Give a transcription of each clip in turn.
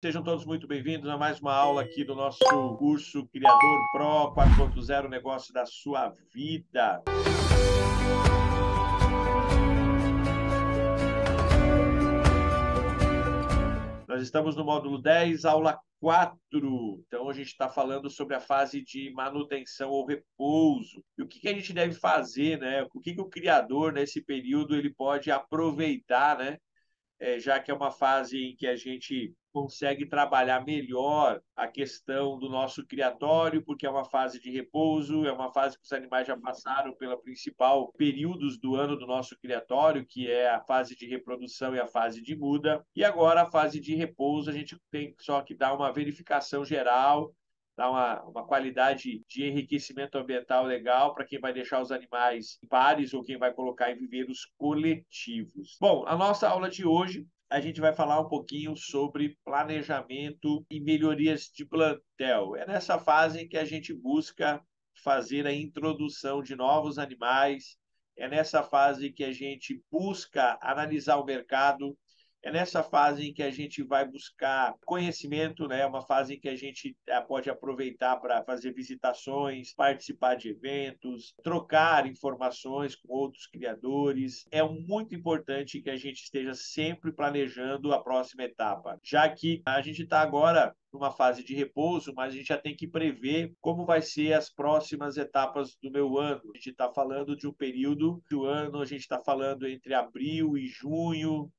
Sejam todos muito bem-vindos a mais uma aula aqui do nosso curso Criador Pro 4.0 Negócio da Sua Vida. Nós estamos no módulo 10, aula 4. Então, a gente está falando sobre a fase de manutenção ou repouso. E o que a gente deve fazer, né? O que o criador, nesse período, ele pode aproveitar, né? Já que é uma fase em que a gente consegue trabalhar melhor a questão do nosso criatório, porque é uma fase de repouso, é uma fase que os animais já passaram pela principal períodos do ano do nosso criatório, que é a fase de reprodução e a fase de muda. E agora a fase de repouso, a gente tem só que dar uma verificação geral, dar uma qualidade de enriquecimento ambiental legal para quem vai deixar os animais em pares ou quem vai colocar em viveiros coletivos. Bom, a nossa aula de hoje, a gente vai falar um pouquinho sobre planejamento e melhorias de plantel. É nessa fase em que a gente busca fazer a introdução de novos animais, é nessa fase que a gente busca analisar o mercado, é nessa fase em que a gente vai buscar conhecimento, né? Uma fase em que a gente pode aproveitar para fazer visitações, participar de eventos, trocar informações com outros criadores. É muito importante que a gente esteja sempre planejando a próxima etapa, já que a gente está agora numa fase de repouso, mas a gente já tem que prever como vai ser as próximas etapas do meu ano. A gente está falando de um período do ano, a gente está falando entre abril e julho,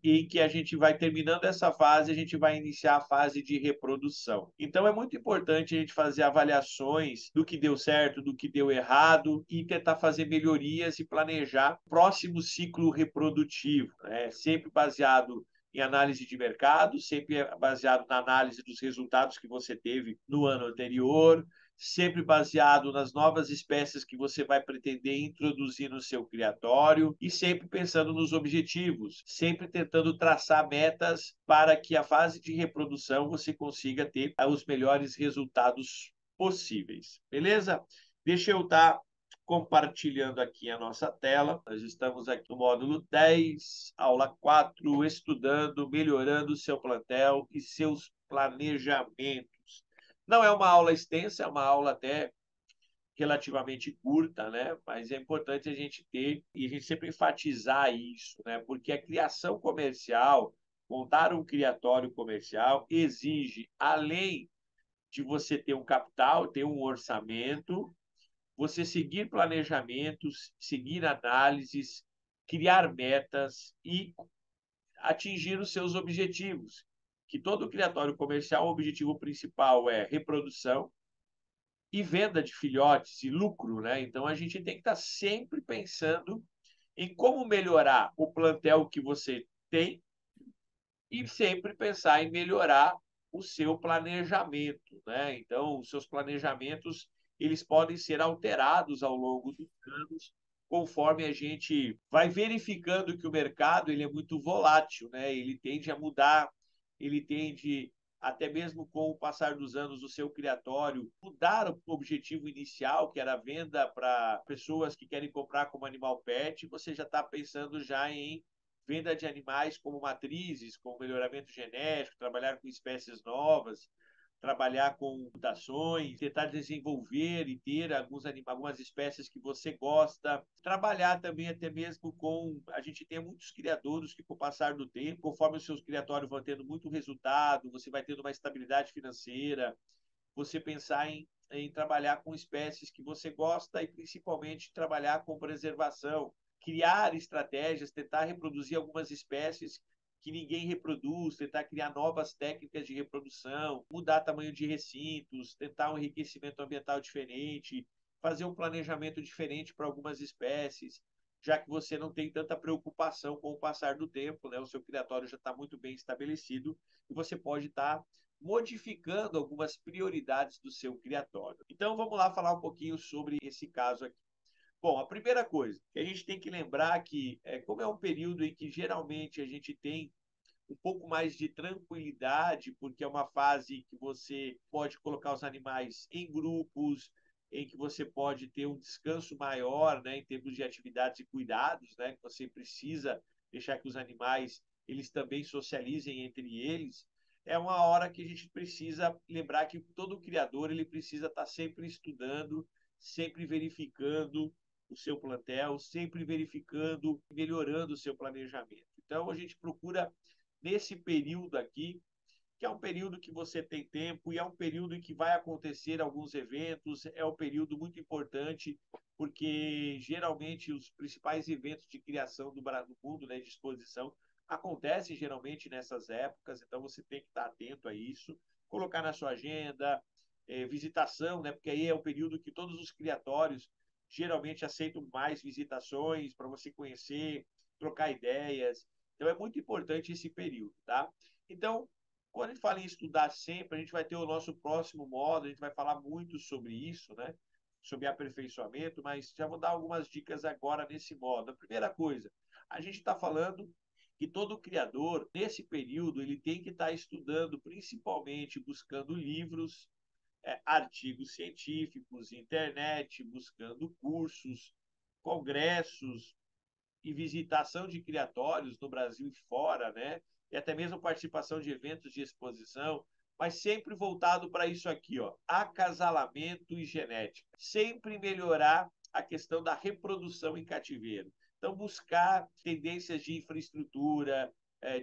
em que a gente vai terminando essa fase, a gente vai iniciar a fase de reprodução. Então é muito importante a gente fazer avaliações do que deu certo, do que deu errado e tentar fazer melhorias e planejar o próximo ciclo reprodutivo, né? Sempre baseado em análise de mercado, sempre baseado na análise dos resultados que você teve no ano anterior, sempre baseado nas novas espécies que você vai pretender introduzir no seu criatório e sempre pensando nos objetivos, sempre tentando traçar metas para que a fase de reprodução você consiga ter os melhores resultados possíveis. Beleza? Deixa eu estar compartilhando aqui a nossa tela. Nós estamos aqui no módulo 10, aula 4, estudando, melhorando o seu plantel e seus planejamentos. Não é uma aula extensa, é uma aula até relativamente curta, né? Mas é importante a gente ter e a gente sempre enfatizar isso, né? Porque a criação comercial, montar um criatório comercial exige, além de você ter um capital, ter um orçamento, você seguir planejamentos, seguir análises, criar metas e atingir os seus objetivos. Que todo criatório comercial, o objetivo principal é reprodução e venda de filhotes e lucro, né? Então a gente tem que estar sempre pensando em como melhorar o plantel que você tem e sempre pensar em melhorar o seu planejamento, né? Então, os seus planejamentos, eles podem ser alterados ao longo dos anos, conforme a gente vai verificando que o mercado ele é muito volátil, né? Ele tende a mudar, ele tende até mesmo com o passar dos anos o seu criatório mudar o objetivo inicial, que era a venda para pessoas que querem comprar como animal pet, você já está pensando já em venda de animais como matrizes, com melhoramento genético, trabalhar com espécies novas, trabalhar com mutações, tentar desenvolver e ter algumas espécies que você gosta, trabalhar também até mesmo com, a gente tem muitos criadores que com o passar do tempo, conforme os seus criatórios vão tendo muito resultado, você vai tendo uma estabilidade financeira, você pensar em trabalhar com espécies que você gosta e principalmente trabalhar com preservação, criar estratégias, tentar reproduzir algumas espécies que ninguém reproduz, tentar criar novas técnicas de reprodução, mudar tamanho de recintos, tentar um enriquecimento ambiental diferente, fazer um planejamento diferente para algumas espécies, já que você não tem tanta preocupação com o passar do tempo, né? O seu criatório já está muito bem estabelecido e você pode estar modificando algumas prioridades do seu criatório. Então, vamos lá falar um pouquinho sobre esse caso aqui. Bom, a primeira coisa que a gente tem que lembrar que, como é um período em que geralmente a gente tem um pouco mais de tranquilidade, porque é uma fase que você pode colocar os animais em grupos, em que você pode ter um descanso maior, né, em termos de atividades e cuidados, né, que você precisa deixar que os animais eles também socializem entre eles, é uma hora que a gente precisa lembrar que todo criador ele precisa estar sempre estudando, sempre verificando o seu plantel, sempre verificando, melhorando o seu planejamento. Então, a gente procura, nesse período aqui, que é um período que você tem tempo e é um período em que vai acontecer alguns eventos, é um período muito importante, porque geralmente os principais eventos de criação do mundo, né, de exposição, acontecem geralmente nessas épocas, então você tem que estar atento a isso, colocar na sua agenda, visitação, né, porque aí é o período que todos os criatórios geralmente aceitam mais visitações para você conhecer, trocar ideias. Então é muito importante esse período, tá? Então, quando a gente fala em estudar sempre, a gente vai ter o nosso próximo módulo, a gente vai falar muito sobre isso, né? Sobre aperfeiçoamento, mas já vou dar algumas dicas agora nesse módulo. A primeira coisa, a gente está falando que todo criador, nesse período, ele tem que estar estudando, principalmente buscando livros, artigos científicos, internet, buscando cursos, congressos, e visitação de criatórios no Brasil e fora, né? E até mesmo participação de eventos de exposição, mas sempre voltado para isso aqui, ó, acasalamento e genética. Sempre melhorar a questão da reprodução em cativeiro. Então, buscar tendências de infraestrutura,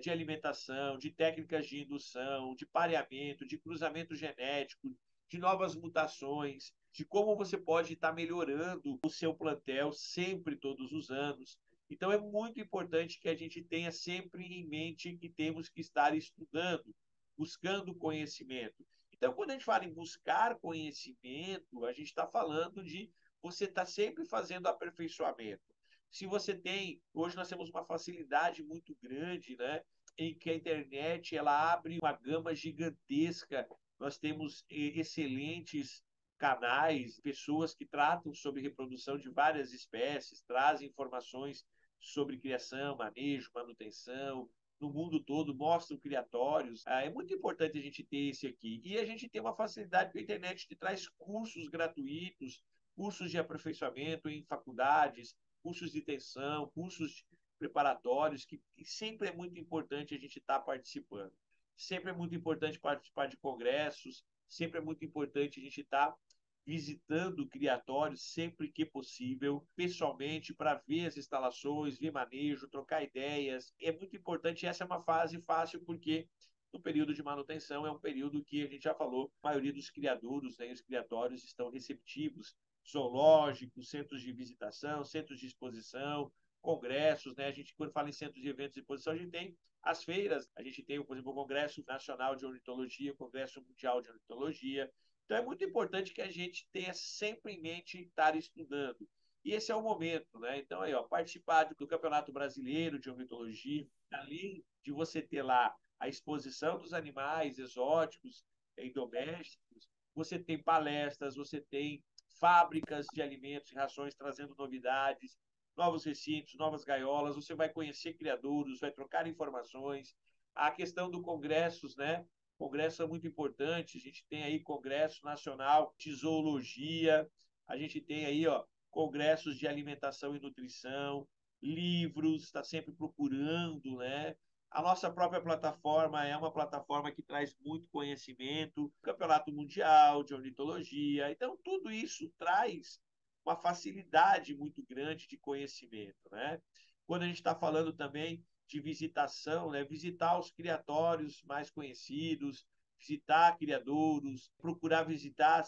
de alimentação, de técnicas de indução, de pareamento, de cruzamento genético, de novas mutações, de como você pode estar melhorando o seu plantel sempre, todos os anos. Então, é muito importante que a gente tenha sempre em mente que temos que estar estudando, buscando conhecimento. Então, quando a gente fala em buscar conhecimento, a gente está falando de você estar sempre fazendo aperfeiçoamento. Se você tem, hoje nós temos uma facilidade muito grande, né, em que a internet ela abre uma gama gigantesca. Nós temos excelentes canais, pessoas que tratam sobre reprodução de várias espécies, trazem informações sobre criação, manejo, manutenção, no mundo todo, mostram criatórios. É muito importante a gente ter esse aqui. E a gente tem uma facilidade com a internet que traz cursos gratuitos, cursos de aperfeiçoamento em faculdades, cursos de extensão, cursos preparatórios, que sempre é muito importante a gente estar participando. Sempre é muito importante participar de congressos, sempre é muito importante a gente estar visitando criatórios sempre que possível, pessoalmente, para ver as instalações, ver manejo, trocar ideias. É muito importante, essa é uma fase fácil, porque no período de manutenção é um período que a gente já falou, a maioria dos criadouros, né, os criatórios estão receptivos, zoológicos, centros de visitação, centros de exposição, congressos, né? A gente, quando fala em centros de eventos e exposição, a gente tem as feiras, a gente tem, por exemplo, o Congresso Nacional de Ornitologia, o Congresso Mundial de Ornitologia. Então, é muito importante que a gente tenha sempre em mente estar estudando. E esse é o momento, né? Então, aí, ó, participar do Campeonato Brasileiro de Ornitologia, além de você ter lá a exposição dos animais exóticos e domésticos, você tem palestras, você tem fábricas de alimentos e rações trazendo novidades, novos recintos, novas gaiolas, você vai conhecer criadouros, vai trocar informações. A questão do congressos, né? Congresso é muito importante, a gente tem aí Congresso Nacional de Zoologia, a gente tem aí, ó, congressos de alimentação e nutrição, livros, está sempre procurando, né? A nossa própria plataforma é uma plataforma que traz muito conhecimento, Campeonato Mundial de Ornitologia. Então, tudo isso traz uma facilidade muito grande de conhecimento, né? Quando a gente está falando também de visitação, né? Visitar os criatórios mais conhecidos, visitar criadouros, procurar visitar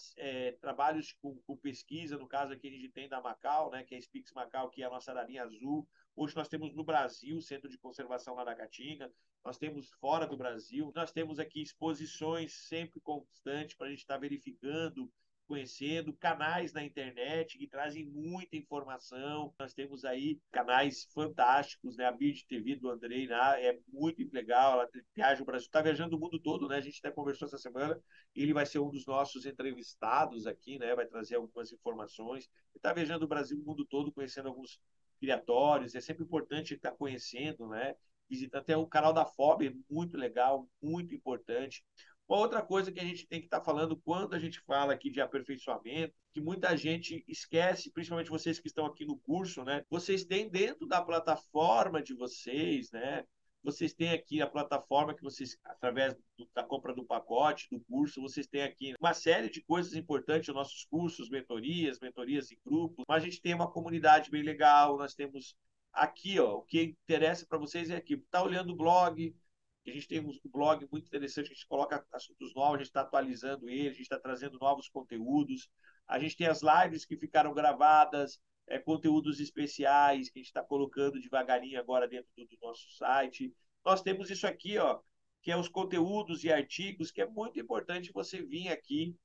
trabalhos com pesquisa, no caso aqui a gente tem da Macau, né? Que é a Spix Macau, que é a nossa ararinha azul. Hoje nós temos no Brasil o Centro de Conservação lá na Caatinga, nós temos fora do Brasil, nós temos aqui exposições sempre constantes para a gente estar verificando, conhecendo, canais na internet que trazem muita informação. Nós temos aí canais fantásticos, né? A Bird TV do Andrei, né? É muito legal, ela viaja o Brasil, está viajando o mundo todo, né? A gente até conversou essa semana, ele vai ser um dos nossos entrevistados aqui, né? Vai trazer algumas informações. Ele está viajando o Brasil, o mundo todo, conhecendo alguns criatórios, é sempre importante estar conhecendo, né? Visitar até o canal da FOB, é muito legal, muito importante. Uma outra coisa que a gente tem que estar falando quando a gente fala aqui de aperfeiçoamento, que muita gente esquece, principalmente vocês que estão aqui no curso, né? Vocês têm dentro da plataforma de vocês, né? Vocês têm aqui a plataforma que vocês, através da compra do pacote, do curso, vocês têm aqui uma série de coisas importantes, os nossos cursos, mentorias em grupos. Mas a gente tem uma comunidade bem legal, nós temos aqui, ó, o que interessa para vocês é aqui. Está olhando o blog, a gente tem um blog muito interessante, a gente coloca assuntos novos, a gente está atualizando ele, a gente está trazendo novos conteúdos. A gente tem as lives que ficaram gravadas, conteúdos especiais que a gente está colocando devagarinho agora dentro do nosso site. Nós temos isso aqui, ó, que é os conteúdos e artigos, que é muito importante você vir aqui.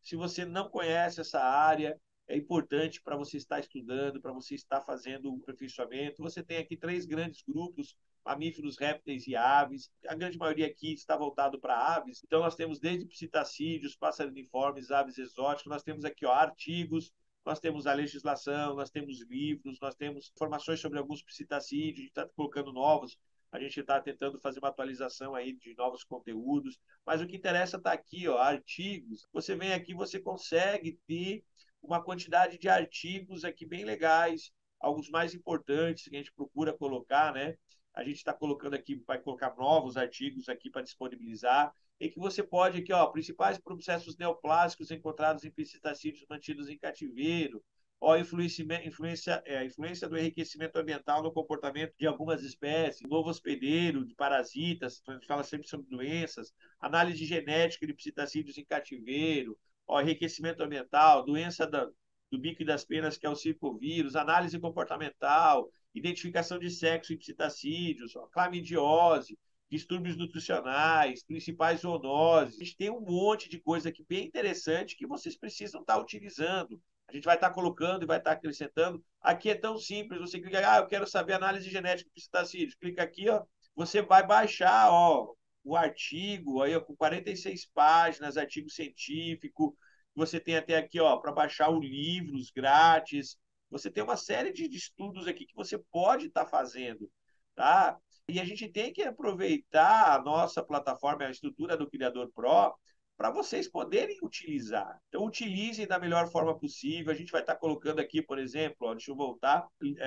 Se você não conhece essa área, é importante para você estar estudando, para você estar fazendo um aperfeiçoamento. Você tem aqui 3 grandes grupos: mamíferos, répteis e aves. A grande maioria aqui está voltado para aves. Então, nós temos desde psitacídeos, passarinformes, aves exóticas. Nós temos aqui, ó, artigos, nós temos a legislação, nós temos livros, nós temos informações sobre alguns psitacídeos, a gente está colocando novos, a gente está tentando fazer uma atualização aí de novos conteúdos, mas o que interessa está aqui, ó, artigos. Você vem aqui, você consegue ter uma quantidade de artigos aqui bem legais, alguns mais importantes que a gente procura colocar, né? A gente está colocando aqui, vai colocar novos artigos aqui para disponibilizar, e que você pode aqui, ó, principais processos neoplásticos encontrados em psitacídeos mantidos em cativeiro, ó, influência do enriquecimento ambiental no comportamento de algumas espécies, novo hospedeiro de parasitas, a gente fala sempre sobre doenças, análise genética de psitacídeos em cativeiro, ó, enriquecimento ambiental, do bico e das penas, que é o circovírus, análise comportamental, identificação de sexo em psitacídeos, ó, clamidiose, distúrbios nutricionais, principais zoonoses. A gente tem um monte de coisa aqui bem interessante que vocês precisam estar utilizando. A gente vai estar colocando e vai estar acrescentando. Aqui é tão simples, você clica, eu quero saber análise genética de psitacídeos. Clica aqui, ó, você vai baixar, ó, o artigo aí, ó, com 46 páginas, artigo científico. Você tem até aqui, ó, para baixar os livros grátis. Você tem uma série de estudos aqui que você pode estar fazendo, tá? E a gente tem que aproveitar a nossa plataforma, a estrutura do Criador Pro, para vocês poderem utilizar. Então, utilizem da melhor forma possível. A gente vai estar colocando aqui, por exemplo, ó, deixa eu voltar,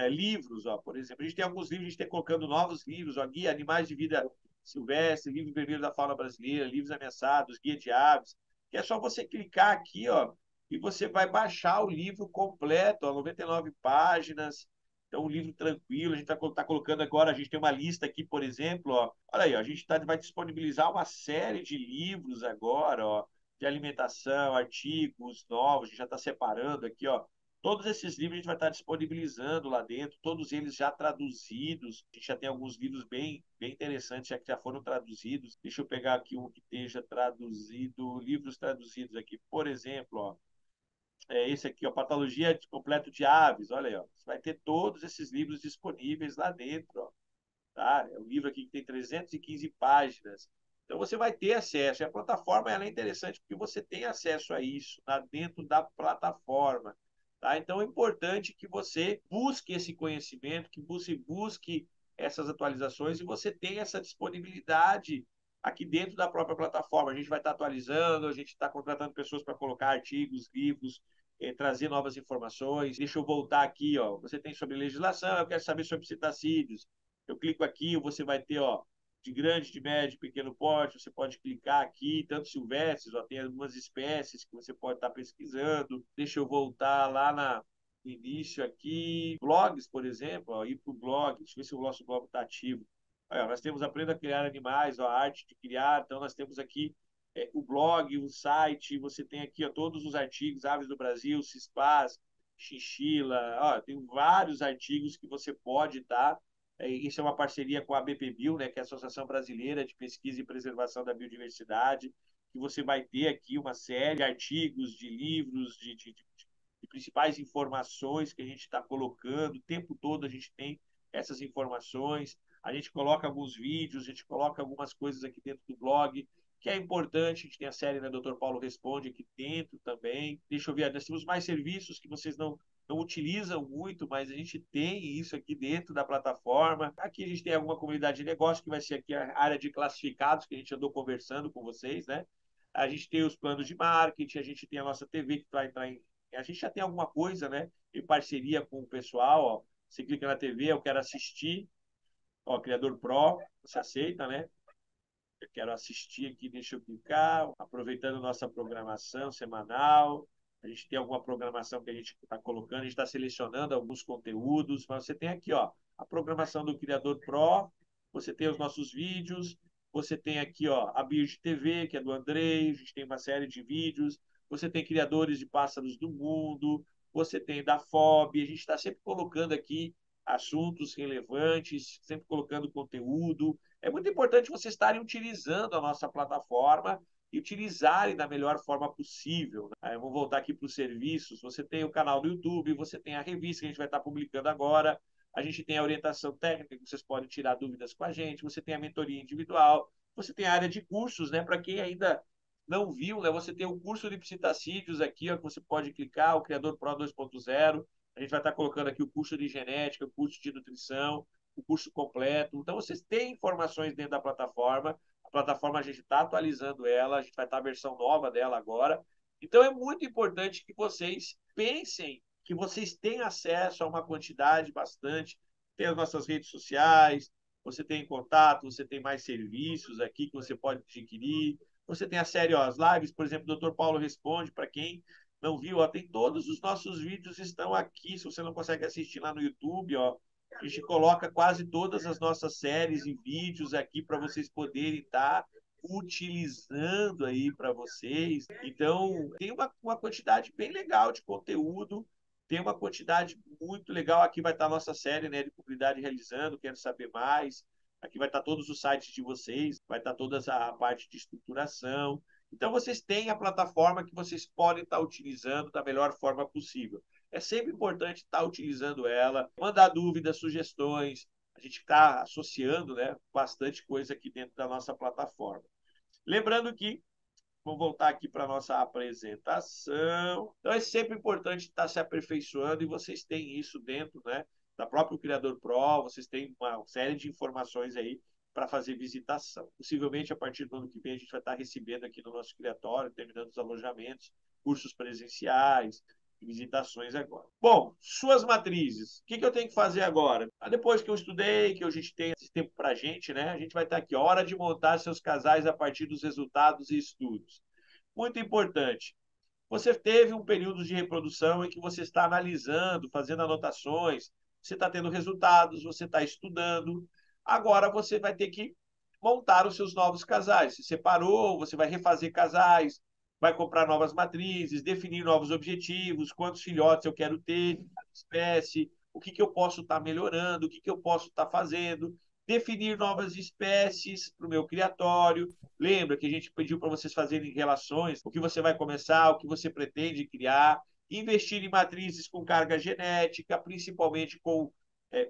livros, ó, por exemplo. A gente tem alguns livros, a gente está colocando novos livros, ó, Guia Animais de Vida Silvestre, Livro Vermelho da Fauna Brasileira, Livros Ameaçados, Guia de Aves, que é só você clicar aqui, ó, e você vai baixar o livro completo, ó, 99 páginas. Então, um livro tranquilo. A gente está colocando agora, a gente tem uma lista aqui, por exemplo, ó, olha aí, ó, a gente vai disponibilizar uma série de livros agora, ó, de alimentação, artigos novos, a gente já está separando aqui, ó. Todos esses livros a gente vai estar disponibilizando lá dentro, todos eles já traduzidos. A gente já tem alguns livros bem interessantes que já foram traduzidos. Deixa eu pegar aqui um que esteja traduzido, livros traduzidos aqui. Por exemplo, ó, esse aqui, ó, Patologia de Completo de Aves. Olha aí, ó, você vai ter todos esses livros disponíveis lá dentro, ó, tá? É um livro aqui que tem 315 páginas. Então você vai ter acesso. E a plataforma ela é interessante porque você tem acesso a isso, tá? Dentro da plataforma. Tá? Então é importante que você busque esse conhecimento, que você busque essas atualizações e você tenha essa disponibilidade aqui dentro da própria plataforma. A gente vai estar atualizando, a gente está contratando pessoas para colocar artigos, livros, trazer novas informações. Deixa eu voltar aqui, ó. Você tem sobre legislação, eu quero saber sobre citacídeos. Eu clico aqui, você vai ter, ó, de grande, de médio, pequeno porte. Você pode clicar aqui, tanto silvestres, ó, tem algumas espécies que você pode estar pesquisando. Deixa eu voltar lá no início aqui. Blogs, por exemplo, ó, ir para o blog. Deixa eu ver se o nosso blog está ativo. Olha, nós temos Aprenda a Criar Animais, ó, a arte de criar. Então, nós temos aqui o blog, o site. Você tem aqui, ó, todos os artigos, Aves do Brasil, CISPAS, Chinchila. Ó, tem vários artigos que você pode estar. Isso é uma parceria com a BPBio, né, que é a Associação Brasileira de Pesquisa e Preservação da Biodiversidade, que você vai ter aqui uma série de artigos, de livros, de principais informações que a gente está colocando. O tempo todo a gente tem essas informações. A gente coloca alguns vídeos, a gente coloca algumas coisas aqui dentro do blog, que é importante. A gente tem a série, né, Dr. Paulo Responde aqui dentro também. Deixa eu ver, nós temos mais serviços que vocês não utilizam muito, mas a gente tem isso aqui dentro da plataforma. Aqui a gente tem alguma comunidade de negócio, que vai ser aqui a área de classificados, que a gente andou conversando com vocês, né? A gente tem os planos de marketing, a gente tem a nossa TV que vai entrar em... A gente já tem alguma coisa, né? Em parceria com o pessoal, ó. Você clica na TV, eu quero assistir. Ó, Criador Pro, você aceita, né? Eu quero assistir aqui, deixa eu clicar, aproveitando nossa programação semanal. A gente tem alguma programação que a gente está colocando, a gente está selecionando alguns conteúdos, mas você tem aqui, ó, a programação do Criador Pro, você tem os nossos vídeos, você tem aqui, ó, a Bird TV, que é do Andrei, a gente tem uma série de vídeos, você tem Criadores de Pássaros do Mundo, você tem da FOB, a gente está sempre colocando aqui assuntos relevantes, sempre colocando conteúdo. É muito importante vocês estarem utilizando a nossa plataforma e utilizarem da melhor forma possível. Né? Eu vou voltar aqui para os serviços. Você tem o canal do YouTube, você tem a revista que a gente vai estar publicando agora, a gente tem a orientação técnica, que vocês podem tirar dúvidas com a gente, você tem a mentoria individual, você tem a área de cursos, né? Para quem ainda não viu, né? Você tem o curso de psitacídeos aqui, ó, que você pode clicar, o Criador Pro 2.0. A gente vai estar colocando aqui o curso de genética, o curso de nutrição, o curso completo. Então, vocês têm informações dentro da plataforma. A plataforma, a gente está atualizando ela, a gente vai estar a versão nova dela agora. Então, é muito importante que vocês pensem que vocês têm acesso a uma quantidade bastante. Tem as nossas redes sociais, você tem contato, você tem mais serviços aqui que você pode adquirir. Você tem a série, ó, as lives, por exemplo, o Dr. Paulo Responde, para quem não viu, ó, tem todos os nossos vídeos estão aqui. Se você não consegue assistir lá no YouTube, ó, a gente coloca quase todas as nossas séries e vídeos aqui para vocês poderem estar utilizando aí para vocês. Então, tem uma quantidade bem legal de conteúdo, tem uma quantidade muito legal. Aqui vai estar a nossa série, né, de Comunidade Realizando, quero saber mais. Aqui vai estar todos os sites de vocês, vai estar toda a parte de estruturação. Então, vocês têm a plataforma que vocês podem estar utilizando da melhor forma possível. É sempre importante estar utilizando ela, mandar dúvidas, sugestões. A gente está associando, né, bastante coisa aqui dentro da nossa plataforma. Lembrando que, vamos voltar aqui para a nossa apresentação. Então, é sempre importante estar se aperfeiçoando e vocês têm isso dentro, né, da própria Criador Pro, vocês têm uma série de informações aí para fazer visitação. Possivelmente, a partir do ano que vem, a gente vai estar recebendo aqui no nosso criatório, terminando os alojamentos, cursos presenciais, visitações agora. Bom, suas matrizes. O que eu tenho que fazer agora? Depois que eu estudei, que a gente tem esse tempo para a gente, né? A gente vai estar aqui, hora de montar seus casais a partir dos resultados e estudos. Muito importante. Você teve um período de reprodução em que você está analisando, fazendo anotações, você está tendo resultados, você está estudando. Agora você vai ter que montar os seus novos casais. Se separou, você vai refazer casais, vai comprar novas matrizes, definir novos objetivos, quantos filhotes eu quero ter de cada espécie, o que eu posso estar melhorando, o que eu posso estar fazendo, definir novas espécies para o meu criatório. Lembra que a gente pediu para vocês fazerem relações, o que você vai começar, o que você pretende criar, investir em matrizes com carga genética, principalmente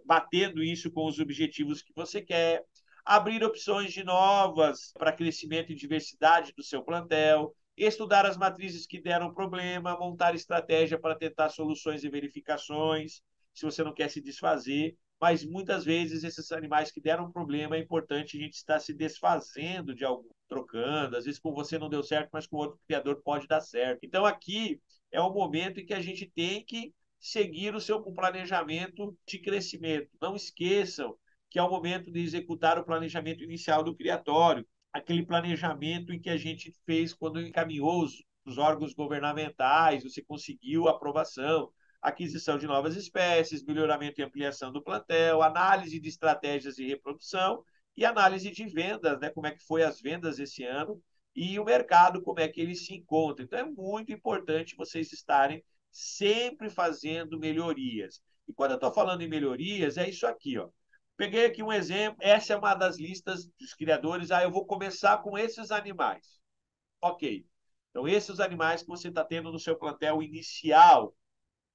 batendo isso com os objetivos que você quer, abrir opções de novas para crescimento e diversidade do seu plantel, estudar as matrizes que deram problema, montar estratégia para tentar soluções e verificações, se você não quer se desfazer, mas muitas vezes esses animais que deram problema é importante a gente estar se desfazendo de algum, trocando, às vezes com você não deu certo, mas com outro criador pode dar certo. Então aqui é o momento em que a gente tem que seguir o seu planejamento de crescimento. Não esqueçam que é o momento de executar o planejamento inicial do criatório, aquele planejamento em que a gente fez quando encaminhou os órgãos governamentais, você conseguiu aprovação, aquisição de novas espécies, melhoramento e ampliação do plantel, análise de estratégias de reprodução e análise de vendas, né? Como é que foi as vendas esse ano e o mercado, como é que ele se encontra. Então, é muito importante vocês estarem sempre fazendo melhorias. E quando eu estou falando em melhorias, é isso aqui, ó. Peguei aqui um exemplo, essa é uma das listas dos criadores. Eu vou começar com esses animais. Ok. Então, esses animais que você está tendo no seu plantel inicial.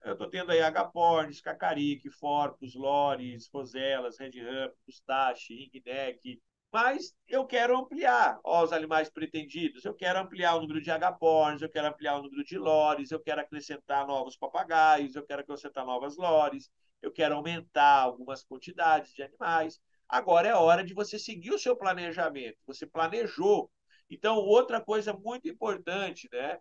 Eu estou tendo aí agapornis, cacarique, forcos, lores, roselas, red rump, mustache, ringneck. Mas eu quero ampliar os animais pretendidos. Eu quero ampliar o número de agapornis, eu quero ampliar o número de lores, eu quero acrescentar novos papagaios, eu quero acrescentar novas lores, eu quero aumentar algumas quantidades de animais. Agora é hora de você seguir o seu planejamento. Você planejou. Então, outra coisa muito importante, né?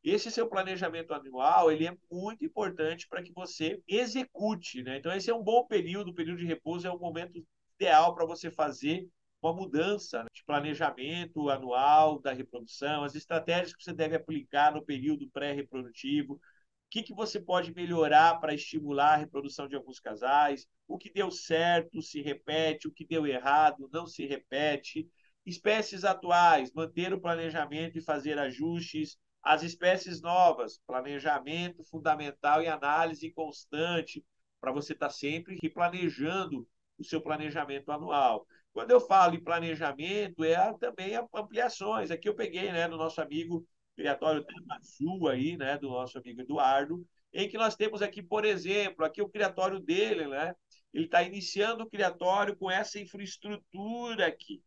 Esse seu planejamento anual, ele é muito importante para que você execute, né? Então, esse é um bom período, o período de repouso é um momento ideal para você fazer uma mudança de planejamento anual da reprodução, as estratégias que você deve aplicar no período pré-reprodutivo, que você pode melhorar para estimular a reprodução de alguns casais, o que deu certo se repete, o que deu errado não se repete. Espécies atuais, manter o planejamento e fazer ajustes. As espécies novas, planejamento fundamental e análise constante, para você estar sempre replanejando o seu planejamento anual. Quando eu falo em planejamento, também ampliações. Aqui eu peguei, né, no nosso amigo criatório Azul aí, né, do nosso amigo Eduardo, em que nós temos aqui, por exemplo, aqui o criatório dele, né? Ele está iniciando o criatório com essa infraestrutura aqui,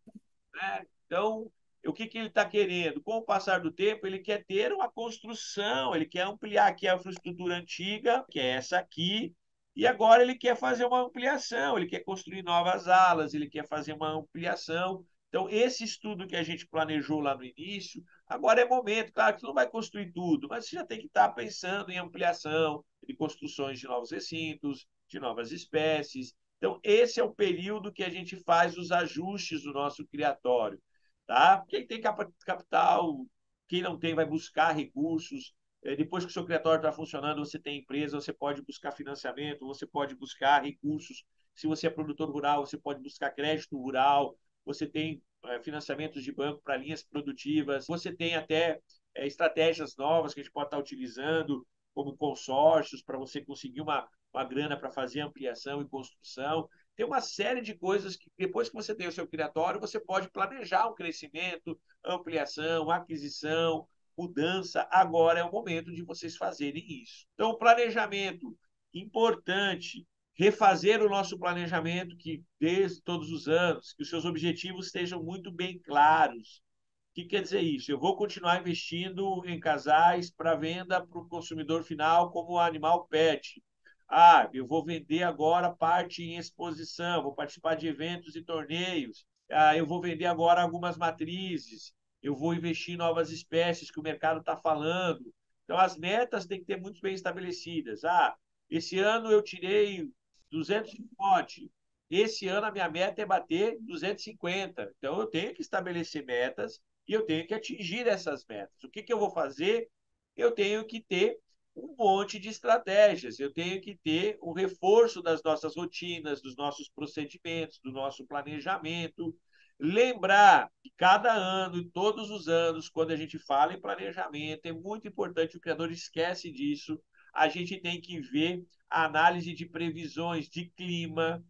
né? Então, o que ele está querendo? Com o passar do tempo, ele quer ter uma construção, ele quer ampliar aqui a infraestrutura antiga, que é essa aqui, e agora ele quer fazer uma ampliação, ele quer construir novas alas, ele quer fazer uma ampliação. Então, esse estudo que a gente planejou lá no início, agora é momento, claro que você não vai construir tudo, mas você já tem que estar pensando em ampliação, de construções de novos recintos, de novas espécies. Então, esse é o período que a gente faz os ajustes do nosso criatório. Tá? Quem tem capital, quem não tem, vai buscar recursos. Depois que o seu criatório está funcionando, você tem empresa, você pode buscar financiamento, você pode buscar recursos. Se você é produtor rural, você pode buscar crédito rural, você tem financiamentos de banco para linhas produtivas, você tem até estratégias novas que a gente pode estar utilizando, como consórcios, para você conseguir uma grana para fazer ampliação e construção. Tem uma série de coisas que, depois que você tem o seu criatório, você pode planejar um crescimento, ampliação, aquisição, mudança. Agora é o momento de vocês fazerem isso. Então, o planejamento, importante, refazer o nosso planejamento que desde todos os anos, que os seus objetivos estejam muito bem claros. O que quer dizer isso? Eu vou continuar investindo em casais para venda para o consumidor final como animal pet. Ah, eu vou vender agora parte em exposição, vou participar de eventos e torneios. Ah, eu vou vender agora algumas matrizes. Eu vou investir em novas espécies que o mercado está falando. Então, as metas têm que ter muito bem estabelecidas. Ah, esse ano eu tirei 200 de pote. Esse ano a minha meta é bater 250. Então, eu tenho que estabelecer metas e eu tenho que atingir essas metas. O que eu vou fazer? Eu tenho que ter um monte de estratégias. Eu tenho que ter um reforço das nossas rotinas, dos nossos procedimentos, do nosso planejamento. Lembrar que cada ano, todos os anos, quando a gente fala em planejamento, é muito importante, o criador esquece disso, a gente tem que ver a análise de previsões de clima,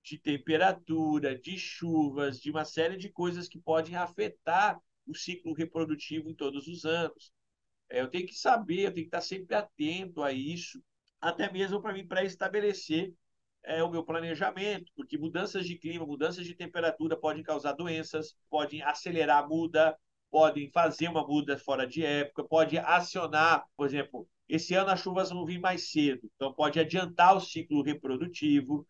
de temperatura, de chuvas, de uma série de coisas que podem afetar o ciclo reprodutivo em todos os anos. Eu tenho que saber, eu tenho que estar sempre atento a isso, até mesmo para mim pré-estabelecer o meu planejamento, porque mudanças de clima, mudanças de temperatura podem causar doenças, podem acelerar a muda, podem fazer uma muda fora de época, pode acionar, por exemplo, esse ano as chuvas vão vir mais cedo, então pode adiantar o ciclo reprodutivo.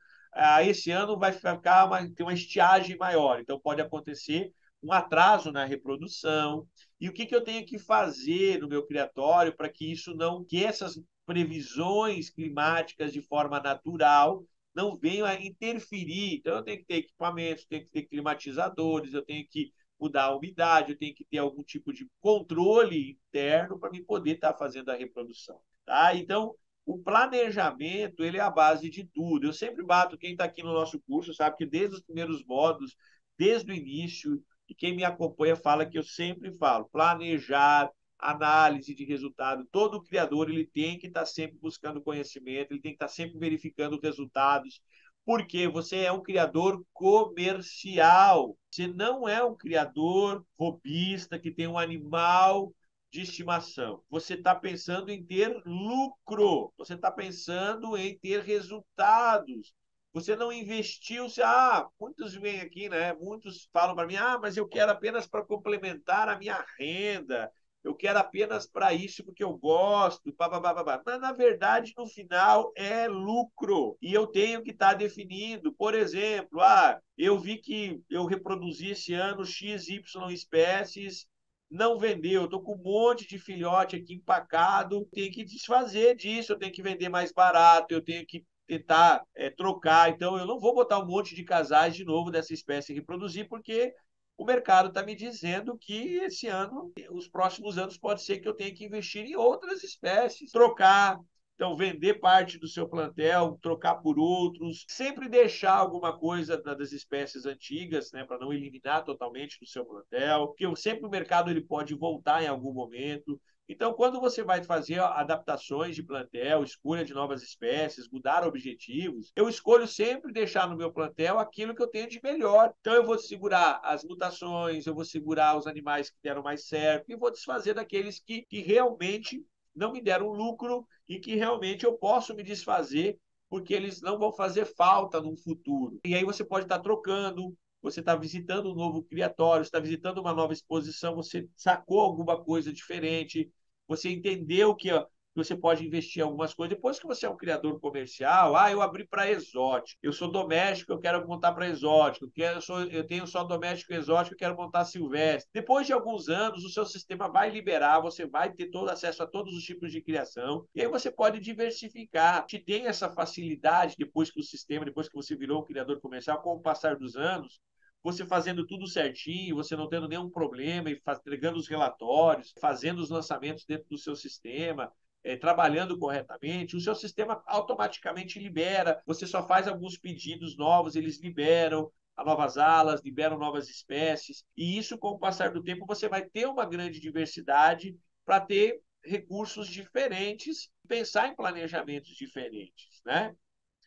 Esse ano vai ficar ter uma estiagem maior, então pode acontecer um atraso na reprodução. E o que eu tenho que fazer no meu criatório para que isso não, que essas previsões climáticas de forma natural não venham a interferir. Então, eu tenho que ter equipamentos, tenho que ter climatizadores, eu tenho que mudar a umidade, eu tenho que ter algum tipo de controle interno para me poder estar fazendo a reprodução. Tá? Então, o planejamento ele é a base de tudo. Eu sempre bato, quem está aqui no nosso curso sabe que desde os primeiros módulos, desde o início, e quem me acompanha fala que eu sempre falo, planejar, análise de resultado. Todo criador ele tem que estar sempre buscando conhecimento, ele tem que estar sempre verificando resultados, porque você é um criador comercial. Você não é um criador robista que tem um animal de estimação. Você está pensando em ter lucro, você está pensando em ter resultados. Você não investiu, muitos vêm aqui, né? Muitos falam para mim, mas eu quero apenas para complementar a minha renda, eu quero apenas para isso porque eu gosto, pá. Mas, na verdade, no final é lucro. E eu tenho que estar definindo, por exemplo, eu vi que eu reproduzi esse ano XY espécies, não vendeu, estou com um monte de filhote aqui empacado, tenho que desfazer disso, eu tenho que vender mais barato, eu tenho que tentar trocar. Então, eu não vou botar um monte de casais de novo dessa espécie e reproduzir, porque o mercado está me dizendo que esse ano, os próximos anos, pode ser que eu tenha que investir em outras espécies, trocar. Então, vender parte do seu plantel, trocar por outros, sempre deixar alguma coisa das espécies antigas, né, para não eliminar totalmente do seu plantel, porque sempre o mercado ele pode voltar em algum momento. Então, quando você vai fazer adaptações de plantel, escolha de novas espécies, mudar objetivos, eu escolho sempre deixar no meu plantel aquilo que eu tenho de melhor. Então, eu vou segurar as mutações, eu vou segurar os animais que deram mais certo e vou desfazer daqueles que realmente não me deram lucro e que realmente eu posso me desfazer porque eles não vão fazer falta no futuro. E aí você pode estar trocando, você está visitando um novo criatório, está visitando uma nova exposição, você sacou alguma coisa diferente, você entendeu que você pode investir em algumas coisas. Depois que você é um criador comercial, eu abri para exótico, eu sou doméstico, eu quero montar para exótico, eu tenho só doméstico e exótico, eu quero montar silvestre. Depois de alguns anos, o seu sistema vai liberar, você vai ter todo acesso a todos os tipos de criação, e aí você pode diversificar. Te tem essa facilidade depois que o sistema, depois que você virou um criador comercial, com o passar dos anos, você fazendo tudo certinho, você não tendo nenhum problema, e entregando os relatórios, fazendo os lançamentos dentro do seu sistema, trabalhando corretamente, o seu sistema automaticamente libera. Você só faz alguns pedidos novos, eles liberam a novas alas, liberam novas espécies. E isso, com o passar do tempo, você vai ter uma grande diversidade para ter recursos diferentes, pensar em planejamentos diferentes, né?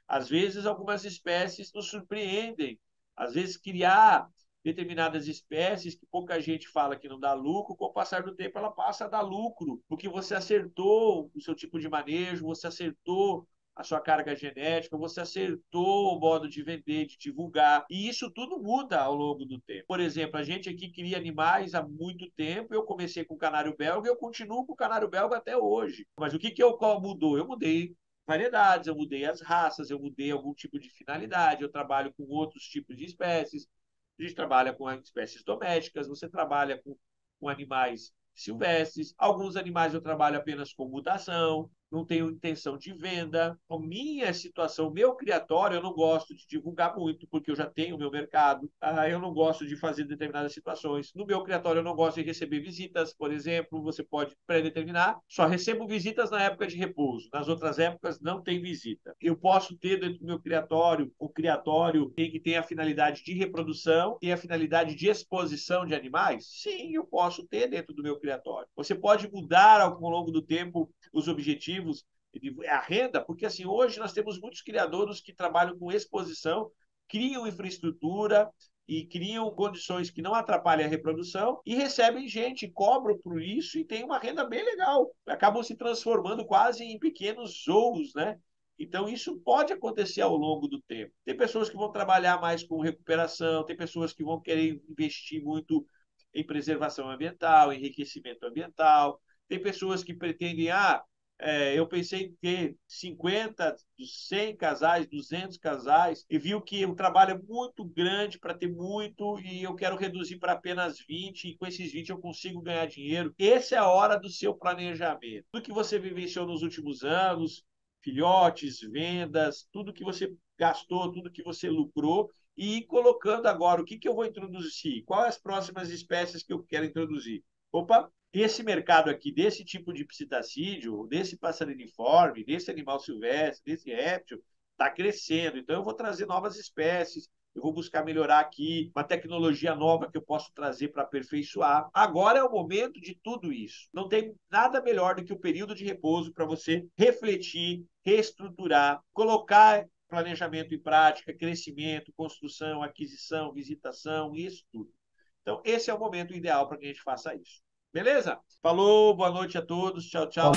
Às vezes, algumas espécies nos surpreendem. Às vezes, criar determinadas espécies que pouca gente fala que não dá lucro, com o passar do tempo ela passa a dar lucro, porque você acertou o seu tipo de manejo, você acertou a sua carga genética, você acertou o modo de vender, de divulgar, e isso tudo muda ao longo do tempo. Por exemplo, a gente aqui cria animais há muito tempo, eu comecei com o canário belga e eu continuo com o canário belga até hoje. Mas o que mudou? Eu mudei variedades, eu mudei as raças, eu mudei algum tipo de finalidade, eu trabalho com outros tipos de espécies, a gente trabalha com espécies domésticas, você trabalha com animais silvestres, alguns animais eu trabalho apenas com mutação, não tenho intenção de venda. A minha situação, meu criatório, eu não gosto de divulgar muito, porque eu já tenho o meu mercado. Eu não gosto de fazer determinadas situações. No meu criatório, eu não gosto de receber visitas, por exemplo, você pode predeterminar. Só recebo visitas na época de repouso. Nas outras épocas, não tem visita. Eu posso ter dentro do meu criatório, o criatório tem que ter a finalidade de reprodução, tem a finalidade de exposição de animais? Sim, eu posso ter dentro do meu criatório. Você pode mudar ao longo do tempo os objetivos, a renda, porque assim, hoje nós temos muitos criadores que trabalham com exposição, criam infraestrutura e criam condições que não atrapalhem a reprodução e recebem gente, cobram por isso e tem uma renda bem legal. Acabam se transformando quase em pequenos zoos, né? Então, isso pode acontecer ao longo do tempo. Tem pessoas que vão trabalhar mais com recuperação, tem pessoas que vão querer investir muito em preservação ambiental, enriquecimento ambiental, tem pessoas que pretendem, eu pensei em ter 50, 100 casais, 200 casais, e viu que o trabalho é muito grande para ter muito, e eu quero reduzir para apenas 20, e com esses 20 eu consigo ganhar dinheiro. Essa é a hora do seu planejamento. Tudo que você vivenciou nos últimos anos, filhotes, vendas, tudo que você gastou, tudo que você lucrou, e ir colocando agora o que eu vou introduzir, quais as próximas espécies que eu quero introduzir. Opa, esse mercado aqui, desse tipo de psitacídeo, desse passarinforme, desse animal silvestre, desse réptil, está crescendo. Então, eu vou trazer novas espécies, eu vou buscar melhorar aqui, uma tecnologia nova que eu posso trazer para aperfeiçoar. Agora é o momento de tudo isso. Não tem nada melhor do que o período de repouso para você refletir, reestruturar, colocar planejamento em prática, crescimento, construção, aquisição, visitação, isso tudo. Então, esse é o momento ideal para que a gente faça isso. Beleza? Falou, boa noite a todos. Tchau, tchau.